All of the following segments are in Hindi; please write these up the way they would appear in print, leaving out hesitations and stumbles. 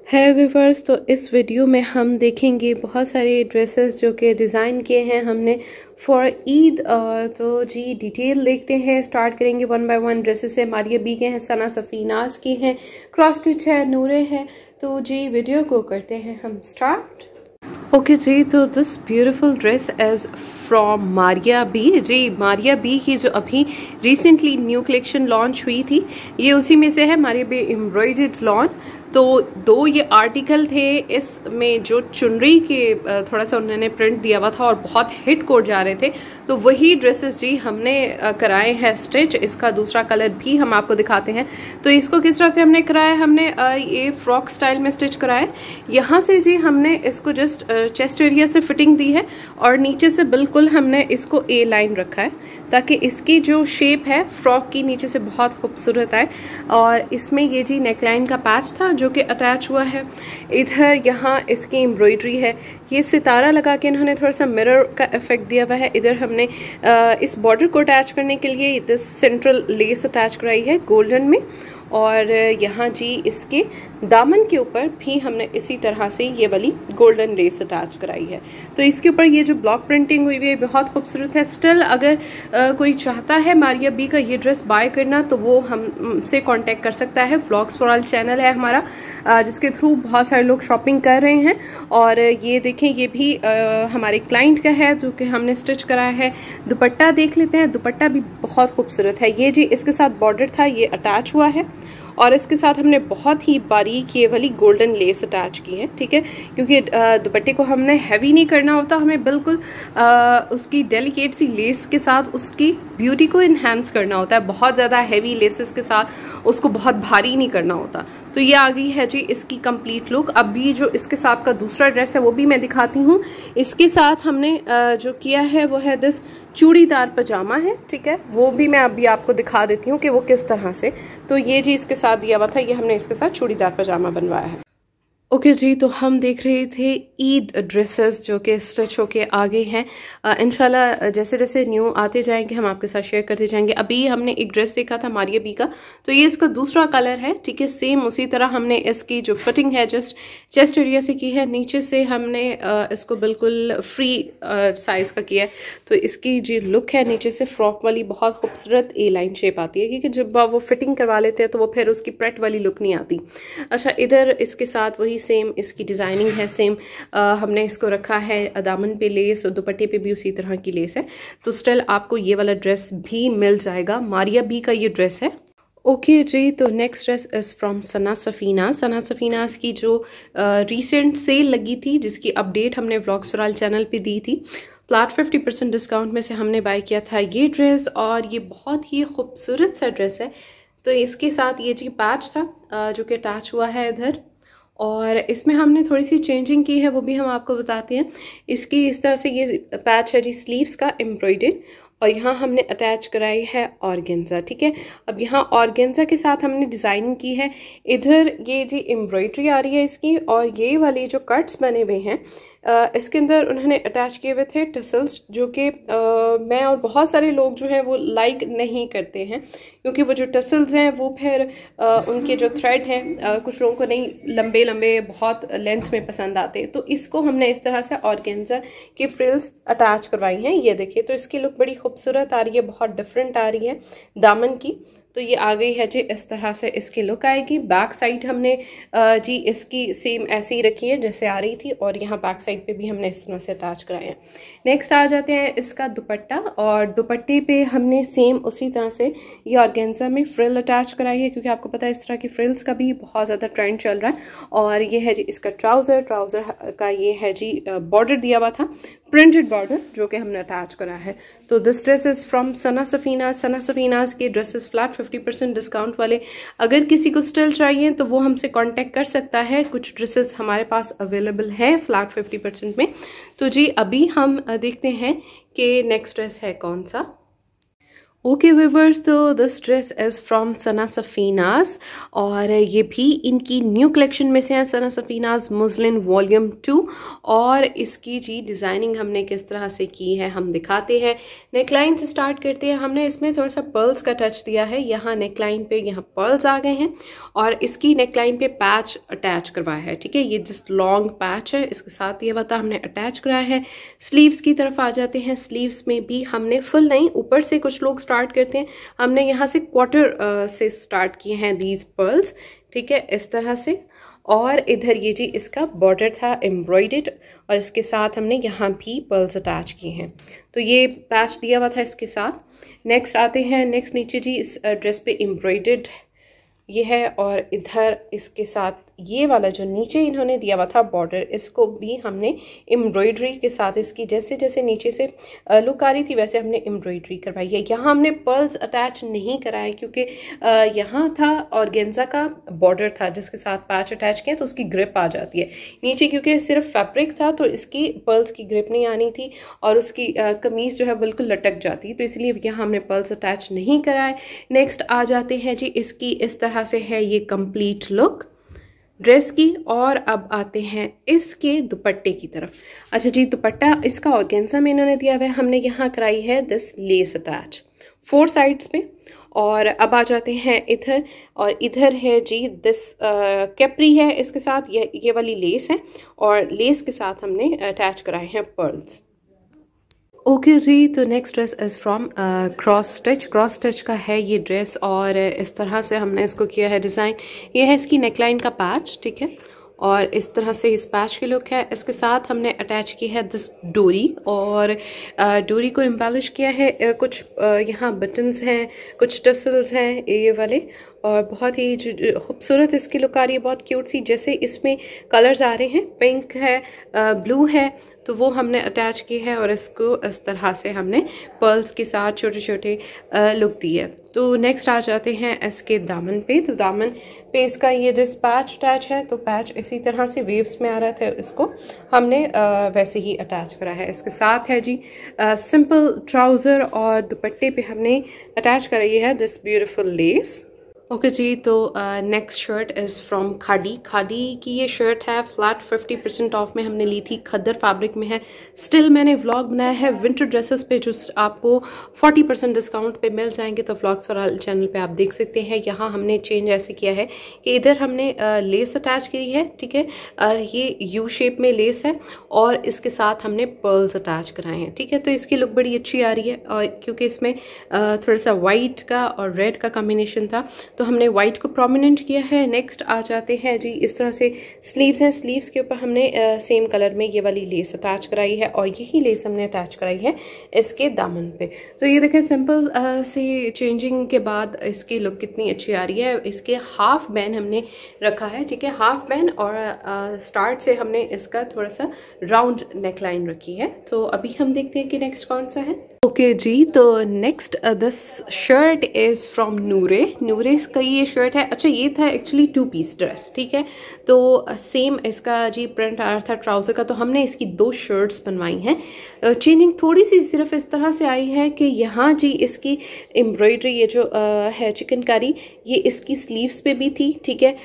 है व्यूवर्स, तो इस वीडियो में हम देखेंगे बहुत सारे ड्रेसेस जो कि डिज़ाइन किए हैं हमने फॉर ईद। तो जी डिटेल देखते हैं, स्टार्ट करेंगे वन बाय वन। ड्रेसेस है मारिया बी के हैं, सना सफीनाज की हैं, क्रॉस स्टिच है, नूरे है। तो जी वीडियो को करते हैं हम स्टार्ट। ओके जी, तो this beautiful dress is from Maria B. जी मारिया बी की जो अभी रिसेंटली न्यू कलेक्शन लॉन्च हुई थी, ये उसी में से है, मारिया बी एम्ब्रॉयडर्ड लॉन। तो दो ये आर्टिकल थे, इसमें जो चुनरी के थोड़ा सा उन्होंने प्रिंट दिया हुआ था और बहुत हिट कोड जा रहे थे, तो वही ड्रेसेस जी हमने कराए हैं स्टिच। इसका दूसरा कलर भी हम आपको दिखाते हैं। तो इसको किस तरह से हमने कराया, हमने ये फ्रॉक स्टाइल में स्टिच कराया। यहाँ से जी हमने इसको जस्ट चेस्ट एरिया से फिटिंग दी है और नीचे से बिल्कुल हमने इसको ए लाइन रखा है ताकि इसकी जो शेप है फ्रॉक की नीचे से बहुत खूबसूरत आए। और इसमें ये जी नेकलाइन का पैच था जो कि अटैच हुआ है। इधर यहाँ इसकी एम्ब्रॉयडरी है, ये सितारा लगा के इन्होंने थोड़ा सा मिरर का इफेक्ट दिया हुआ है। इधर हमने इस बॉर्डर को अटैच करने के लिए दिस सेंट्रल लेस अटैच कराई है गोल्डन में। और यहाँ जी इसके दामन के ऊपर भी हमने इसी तरह से ये वाली गोल्डन लेस अटैच कराई है। तो इसके ऊपर ये जो ब्लॉक प्रिंटिंग हुई है बहुत खूबसूरत है। स्टिल अगर कोई चाहता है मारिया बी का ये ड्रेस बाय करना तो वो हमसे कांटेक्ट कर सकता है। व्लॉग्स फॉर ऑल चैनल है हमारा, जिसके थ्रू बहुत सारे लोग शॉपिंग कर रहे हैं। और ये देखें, ये भी हमारे क्लाइंट का है जो कि हमने स्टिच कराया है। दुपट्टा देख लेते हैं, दुपट्टा भी बहुत खूबसूरत है। ये जी इसके साथ बॉर्डर था, ये अटैच हुआ है और इसके साथ हमने बहुत ही बारीक ये वाली गोल्डन लेस अटैच की है, ठीक है, क्योंकि दुपट्टे को हमने हैवी नहीं करना होता, हमें बिल्कुल उसकी डेलिकेट सी लेस के साथ उसकी ब्यूटी को इन्हांस करना होता है। बहुत ज़्यादा हैवी लेसेस के साथ उसको बहुत भारी नहीं करना होता। तो ये आ गई है जी इसकी कंप्लीट लुक। अभी जो इसके साथ का दूसरा ड्रेस है वो भी मैं दिखाती हूँ। इसके साथ हमने जो किया है वो है दिस चूड़ीदार पजामा है, ठीक है, वो भी मैं अभी आपको दिखा देती हूँ कि वो किस तरह से। तो ये जी इसके साथ दिया हुआ था, ये हमने इसके साथ चूड़ीदार पजामा बनवाया है। ओके जी, तो हम देख रहे थे ईद ड्रेसेस जो कि स्टिच होके आ गए हैं। इंशाल्लाह जैसे जैसे न्यू आते जाएंगे हम आपके साथ शेयर करते जाएंगे। अभी हमने एक ड्रेस देखा था मारिया बी का, तो ये इसका दूसरा कलर है, ठीक है। सेम उसी तरह हमने इसकी जो फिटिंग है जस्ट चेस्ट एरिया से की है, नीचे से हमने इसको बिल्कुल फ्री साइज का किया है। तो इसकी जो लुक है नीचे से फ्रॉक वाली बहुत खूबसूरत ए लाइन शेप आती है, क्योंकि जब वो फिटिंग करवा लेते हैं तो वो फिर उसकी प्रेट वाली लुक नहीं आती। अच्छा, इधर इसके साथ वही सेम इसकी डिज़ाइनिंग है, सेम हमने इसको रखा है दामन पे लेस और दुपट्टे पे भी उसी तरह की लेस है। तो स्टिल आपको ये वाला ड्रेस भी मिल जाएगा, मारिया बी का ये ड्रेस है। ओके जी, तो नेक्स्ट ड्रेस इज़ फ्रॉम सना सफीना। सना सफीनाज की जो रिसेंट सेल लगी थी जिसकी अपडेट हमने व्लॉग्स फॉर ऑल चैनल पे दी थी, फ्लैट 50% डिस्काउंट में से हमने बाय किया था ये ड्रेस। और ये बहुत ही खूबसूरत सा ड्रेस है। तो इसके साथ ये जी पैच था जो कि अटैच हुआ है इधर, और इसमें हमने थोड़ी सी चेंजिंग की है, वो भी हम आपको बताते हैं। इसकी इस तरह से ये पैच है जी स्लीव्स का एम्ब्रॉयडर्ड, और यहाँ हमने अटैच कराई है ऑर्गेन्जा, ठीक है। अब यहाँ ऑर्गेन्जा के साथ हमने डिज़ाइनिंग की है। इधर ये जी एम्ब्रॉयडरी आ रही है इसकी, और ये वाली जो कट्स बने हुए हैं इसके अंदर उन्होंने अटैच किए हुए थे टसल्स, जो कि मैं और बहुत सारे लोग जो हैं वो लाइक नहीं करते हैं, क्योंकि वो जो टसल्स हैं वो फिर उनके जो थ्रेड हैं कुछ लोगों को नहीं लंबे लंबे बहुत लेंथ में पसंद आते। तो इसको हमने इस तरह से ऑर्गेन्जा की फ्रिल्स अटैच करवाई हैं, ये देखिए। तो इसकी लुक बड़ी खूबसूरत आ रही है, बहुत डिफरेंट आ रही है दामन की। तो ये आ गई है जी, इस तरह से इसकी लुक आएगी। बैक साइड हमने जी इसकी सेम ऐसे ही रखी है जैसे आ रही थी, और यहाँ बैक साइड पे भी हमने इस तरह से अटैच कराए हैं। नेक्स्ट आ जाते हैं इसका दुपट्टा, और दुपट्टे पे हमने सेम उसी तरह से ये ऑर्गेन्जा में फ्रिल अटैच कराई है, क्योंकि आपको पता है इस तरह की फ्रिल्स का भी बहुत ज़्यादा ट्रेंड चल रहा है। और ये है जी इसका ट्राउज़र का ये है जी बॉर्डर दिया हुआ था, प्रिंटेड बॉर्डर, जो कि हमने अटैच करा है। तो दिस ड्रेस इज़ फ्रॉम सना सफीना। सना सफीनाज के ड्रेसेस फ्लैट 50% डिस्काउंट वाले। अगर किसी को स्टिल चाहिए तो वो हमसे कांटेक्ट कर सकता है। कुछ ड्रेसेस हमारे पास अवेलेबल हैं फ्लैट 50% में। तो जी अभी हम देखते हैं कि नेक्स्ट ड्रेस है कौन सा। ओके व्यूवर्स, तो दिस ड्रेस इज़ फ्रॉम सना सफीनाज और ये भी इनकी न्यू कलेक्शन में से है, सना सफीनाज मुस्लिन वॉल्यूम 2। और इसकी जी डिज़ाइनिंग हमने किस तरह से की है हम दिखाते हैं। नेकलाइन से स्टार्ट करते हैं। हमने इसमें थोड़ा सा पर्ल्स का टच दिया है। यहाँ नेकलाइन पे यहाँ पर्ल्स आ गए हैं और इसकी नेकलाइन पे पैच अटैच करवाया है। ठीक है, ये जस्ट लॉन्ग पैच है, इसके साथ ये वाला हमने अटैच कराया है। स्लीव्स की तरफ आ जाते हैं। स्लीव्स में भी हमने फुल नहीं, ऊपर से कुछ लोग स्टार्ट करते हैं, हमने यहाँ से क्वार्टर से स्टार्ट किए हैं दीज पर्ल्स। ठीक है, इस तरह से। और इधर ये जी इसका बॉर्डर था एम्ब्रॉयडर्ड और इसके साथ हमने यहाँ भी पर्ल्स अटैच किए हैं। तो ये पैच दिया हुआ था इसके साथ। नेक्स्ट आते हैं, नेक्स्ट नीचे जी इस ड्रेस पे एम्ब्रॉयडर्ड ये है और इधर इसके साथ ये वाला जो नीचे इन्होंने दिया हुआ था बॉर्डर, इसको भी हमने एम्ब्रॉयडरी के साथ इसकी जैसे जैसे नीचे से लुक आ रही थी वैसे हमने एम्ब्रॉयडरी करवाई है। यहाँ हमने पर्ल्स अटैच नहीं कराए क्योंकि यहाँ था ऑर्गेन्जा का बॉर्डर था जिसके साथ पैच अटैच किया तो उसकी ग्रिप आ जाती है नीचे, क्योंकि सिर्फ फैब्रिक था तो इसकी पर्ल्स की ग्रिप नहीं आनी थी और उसकी कमीज़ जो है बिल्कुल लटक जाती, तो इसलिए यहाँ हमने पर्ल्स अटैच नहीं कराए। नेक्स्ट आ जाते हैं जी, इसकी इस तरह से है ये कंप्लीट लुक ड्रेस की। और अब आते हैं इसके दुपट्टे की तरफ। अच्छा जी, दुपट्टा इसका ऑर्गेन्जा में इन्होंने दिया हुआ है, हमने यहाँ कराई है दिस लेस अटैच 4 साइड्स पे। और अब आ जाते हैं इधर, और इधर है जी दिस कैप्री है, इसके साथ ये वाली लेस है और लेस के साथ हमने अटैच कराए हैं पर्ल्स। ओके जी, तो next dress is from cross stitch का है ये ड्रेस और इस तरह से हमने इसको किया है डिज़ाइन। ये है इसकी नेकलाइन का पैच। ठीक है, और इस तरह से इस पैच की लुक है। इसके साथ हमने अटैच की है दिस डोरी और डोरी को एम्बेलिश किया है। कुछ यहाँ बटन्स हैं, कुछ टसल्स हैं ये वाले और बहुत ही खूबसूरत इसकी लुक आ रही है, बहुत क्यूट सी। जैसे इसमें कलर्स आ रहे हैं, पिंक है, ब्लू है, तो वो हमने अटैच की है और इसको इस तरह से हमने पर्ल्स के साथ छोटे छोटे लुक दी है। तो नेक्स्ट आ जाते हैं इसके दामन पे। तो दामन पे इसका ये जिस पैच अटैच है, तो पैच इसी तरह से वेव्स में आ रहा था, इसको हमने वैसे ही अटैच करा है। इसके साथ है जी सिंपल ट्राउज़र और दुपट्टे पे हमने अटैच कराई है दिस ब्यूटीफुल लेस। ओके जी, तो next shirt is from khadi की ये शर्ट है, फ्लैट 50% ऑफ में हमने ली थी, खद्दर फैब्रिक में है। स्टिल मैंने व्लॉग बनाया है विंटर ड्रेसेस पे जो आपको 40% डिस्काउंट पे मिल जाएंगे, तो व्लॉग्स फॉर चैनल पे आप देख सकते हैं। यहाँ हमने चेंज ऐसे किया है कि इधर हमने लेस अटैच की है। ठीक है, ये यू शेप में लेस है और इसके साथ हमने पर्ल्स अटैच कराए हैं। ठीक है, तो इसकी लुक बड़ी अच्छी आ रही है और क्योंकि इसमें थोड़ा सा वाइट का और रेड का कॉम्बिनेशन था तो हमने वाइट को प्रोमिनेंट किया है। नेक्स्ट आ जाते हैं जी, इस तरह से स्लीव्स हैं, स्लीव्स के ऊपर हमने सेम कलर में ये वाली लेस अटैच कराई है और यही लेस हमने अटैच कराई है इसके दामन पे। तो ये देखें सिंपल सी चेंजिंग के बाद इसकी लुक कितनी अच्छी आ रही है। इसके हाफ बैन हमने रखा है। ठीक है, हाफ बैन और स्टार्ट से हमने इसका थोड़ा सा राउंड नेकलाइन रखी है। तो अभी हम देखते हैं कि नेक्स्ट कौन सा है। ओके जी, तो next this shirt is from नूरे का ये शर्ट है। अच्छा, ये था एक्चुअली 2 पीस ड्रेस। ठीक है, तो सेम इसका जी प्रिंट आ रहा था ट्राउज़र का, तो हमने इसकी 2 शर्ट्स बनवाई हैं। चेंजिंग थोड़ी सी सिर्फ इस तरह से आई है कि यहाँ जी इसकी एम्ब्रॉयडरी ये जो है चिकनकारी, ये इसकी स्लीव्स पे भी थी। ठीक है,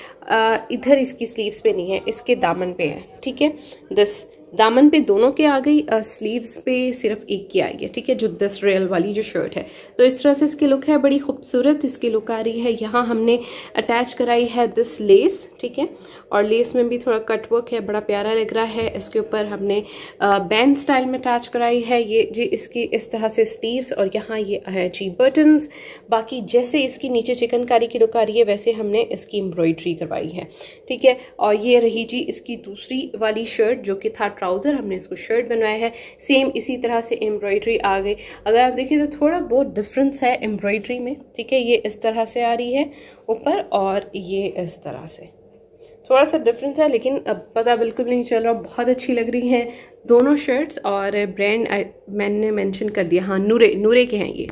इधर इसकी स्लीव्स पे नहीं है, इसके दामन पे है। ठीक है, दिस दामन पे दोनों के आ गई, स्लीव्स पे सिर्फ एक की आई है। ठीक है, जो 10 रियल वाली जो शर्ट है, तो इस तरह से इसकी लुक है, बड़ी खूबसूरत इसकी लुक आ रही है। यहाँ हमने अटैच कराई है दिस लेस। ठीक है, और लेस में भी थोड़ा कट वर्क है, बड़ा प्यारा लग रहा है। इसके ऊपर हमने बैंड स्टाइल में अटैच कराई है ये जी इसकी इस तरह से स्लीव्स और यहाँ ये है जी बटन्स। बाकी जैसे इसकी नीचे चिकनकारी की लुक आ रही है वैसे हमने इसकी एम्ब्रॉयडरी करवाई है। ठीक है, और ये रही जी इसकी दूसरी वाली शर्ट जो कि था ट्राउज़र, हमने इसको शर्ट बनवाया है। सेम इसी तरह से एम्ब्रॉयडरी आ गई। अगर आप देखिए तो थोड़ा बहुत डिफरेंस है एम्ब्रॉयडरी में। ठीक है, ये इस तरह से आ रही है ऊपर और ये इस तरह से थोड़ा सा डिफरेंस है, लेकिन अब पता बिल्कुल नहीं चल रहा। बहुत अच्छी लग रही हैं दोनों शर्ट्स और ब्रांड मैंने मेंशन कर दिया, हाँ नूरे के हैं ये।